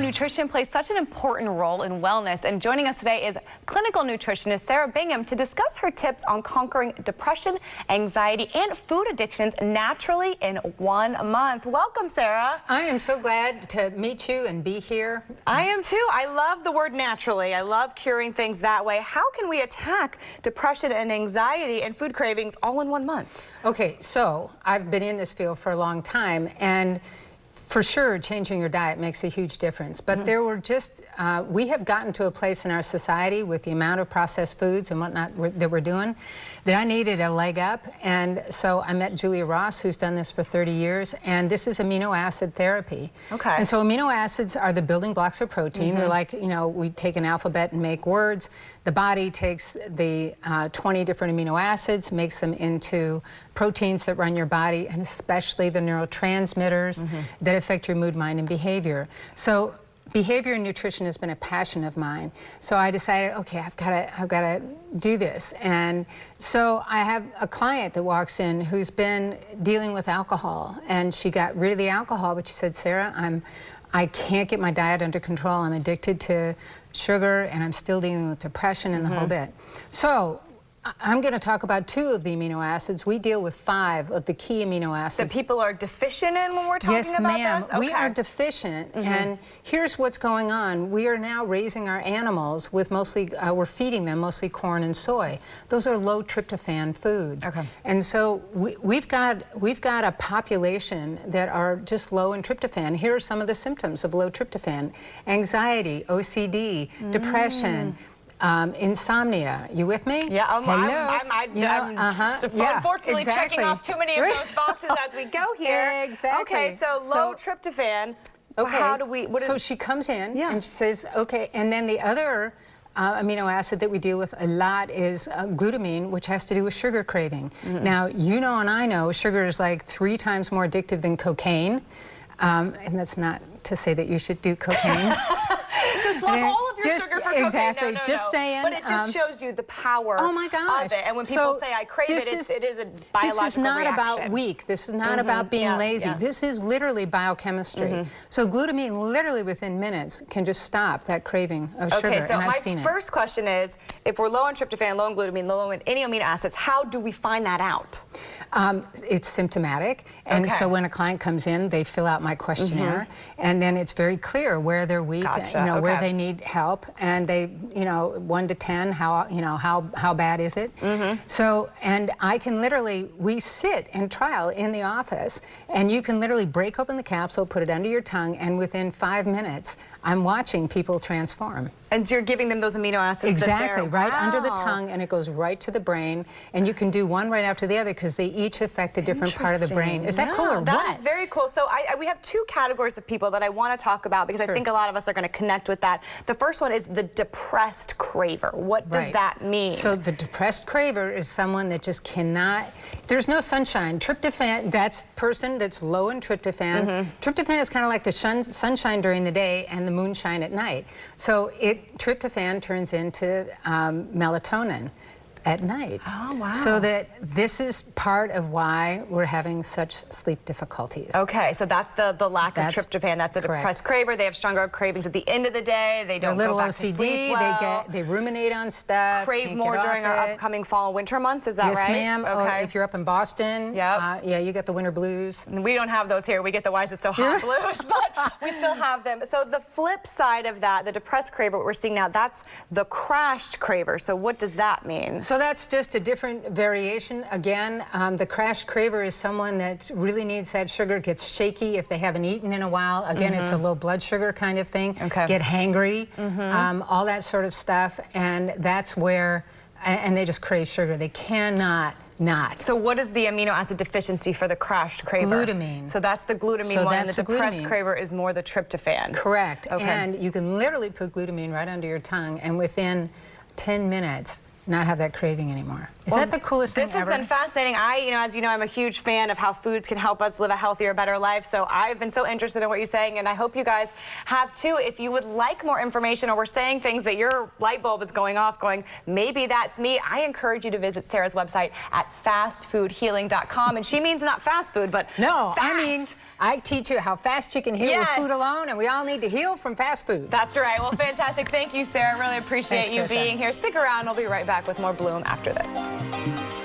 nutrition plays such an important role in wellness, and joining us today is clinical nutritionist Sarah Bingham to discuss her tips on conquering depression, anxiety, and food addictions naturally in 1 month. Welcome, Sarah. I am so glad to meet you and be here. I am too. I love the word naturally. I love curing things that way. How can we attack depression and anxiety and food cravings all in 1 month? Okay, so I've been in this field for a long time, and for sure, changing your diet makes a huge difference. But there were just, we have gotten to a place in our society with the amount of processed foods and whatnot that we're doing that I needed a leg up. And so I met Julia Ross, who's done this for 30 years, and this is amino acid therapy. Okay. And so amino acids are the building blocks of protein. They're like, you know, we take an alphabet and make words. The body takes the 20 different amino acids, makes them into proteins that run your body, and especially the neurotransmitters that affect your mood, mind, and behavior. So behavior and nutrition has been a passion of mine. So I decided, okay, I've got to do this. And so I have a client that walks in who's been dealing with alcohol, and she got rid of the alcohol, but she said, Sarah, I can't get my diet under control. I'm addicted to sugar, and I'm still dealing with depression and the whole bit. So I'm going to talk about 2 of the amino acids. We deal with 5 of the key amino acids. That people are deficient in when we're talking about this? Yes, ma'am. Okay. We are deficient, and here's what's going on. We are now raising our animals with mostly, we're feeding them mostly corn and soy. Those are low tryptophan foods. Okay. And so we've got a population that are just low in tryptophan. Here are some of the symptoms of low tryptophan: anxiety, OCD, depression, insomnia. You with me? Yeah, I'm unfortunately checking off too many of those boxes as we go here. Exactly. Okay, so low tryptophan. Okay. How do we? So she comes in and she says, okay, and then the other amino acid that we deal with a lot is glutamine, which has to do with sugar craving. Now, you know and I know sugar is like 3 times more addictive than cocaine, and that's not to say that you should do cocaine. So swap all of your sugar for cocaine. Exactly. No, just saying. But it just shows you the power of it. And when people say, I crave it, it is a biological reaction. This is not about weak. This is not about being lazy. This is literally biochemistry. So glutamine, literally within minutes, can just stop that craving of sugar. Okay, so and I've seen my first question is, if we're low on tryptophan, low on glutamine, low on any amino acids, how do we find that out? It's symptomatic, and so when a client comes in, they fill out my questionnaire, and then it's very clear where they're weak, where they need help, and they, 1 to 10, how bad is it? So, and I can literally, we sit and trial in the office, and you can literally break open the capsule, put it under your tongue, and within 5 minutes, I'm watching people transform. And you're giving them those amino acids? Exactly, right under the tongue, and it goes right to the brain, and you can do one right after the other because they each affect a different part of the brain. Is that cool or what? That is very cool. So we have 2 categories of people that I want to talk about because I think a lot of us are going to connect with that. The first one is the depressed craver. What does that mean? So the depressed craver is someone that just cannot, there's no sunshine. Tryptophan, that's person that's low in tryptophan. Tryptophan is kind of like the sunshine during the day and the moonshine at night. So tryptophan turns into melatonin at night. Oh, wow. So that this is part of why we're having such sleep difficulties. Okay, so that's the lack of tryptophan. That's a depressed craver. They have stronger cravings at the end of the day. They don't go back to sleep well. They ruminate on stuff. Crave more during our upcoming fall and winter months. Is that right? Yes, ma'am. Okay. If you're up in Boston, yeah, you get the winter blues. We don't have those here. We get the why is it so hot blues, but we still have them. So the flip side of that, the depressed craver, what we're seeing now, that's the crashed craver. So what does that mean? So that's just a different variation. Again, the crash craver is someone that really needs that sugar, gets shaky if they haven't eaten in a while. Again, it's a low blood sugar kind of thing. Get hangry, all that sort of stuff. And that's where, and they just crave sugar. They cannot not. So what is the amino acid deficiency for the crashed craver? Glutamine. So that's the glutamine one, and the depressed craver is more the tryptophan. Correct. And you can literally put glutamine right under your tongue, and within 10 minutes, not have that craving anymore. Is that the coolest thing ever? This has been fascinating. As you know, I'm a huge fan of how foods can help us live a healthier, better life. So I've been so interested in what you're saying, and I hope you guys have too. If you would like more information, or we're saying things that your light bulb is going off, going, maybe that's me, I encourage you to visit Sarah's website at fastfoodhealing.com. And she means not fast food, but no, I mean I teach you how fast you can heal with food alone, and we all need to heal from fast food. That's right. Well, fantastic. Thank you, Sarah. Really appreciate Thanks, you Krista. being here. Stick around. We'll be right back with more Bloom after this.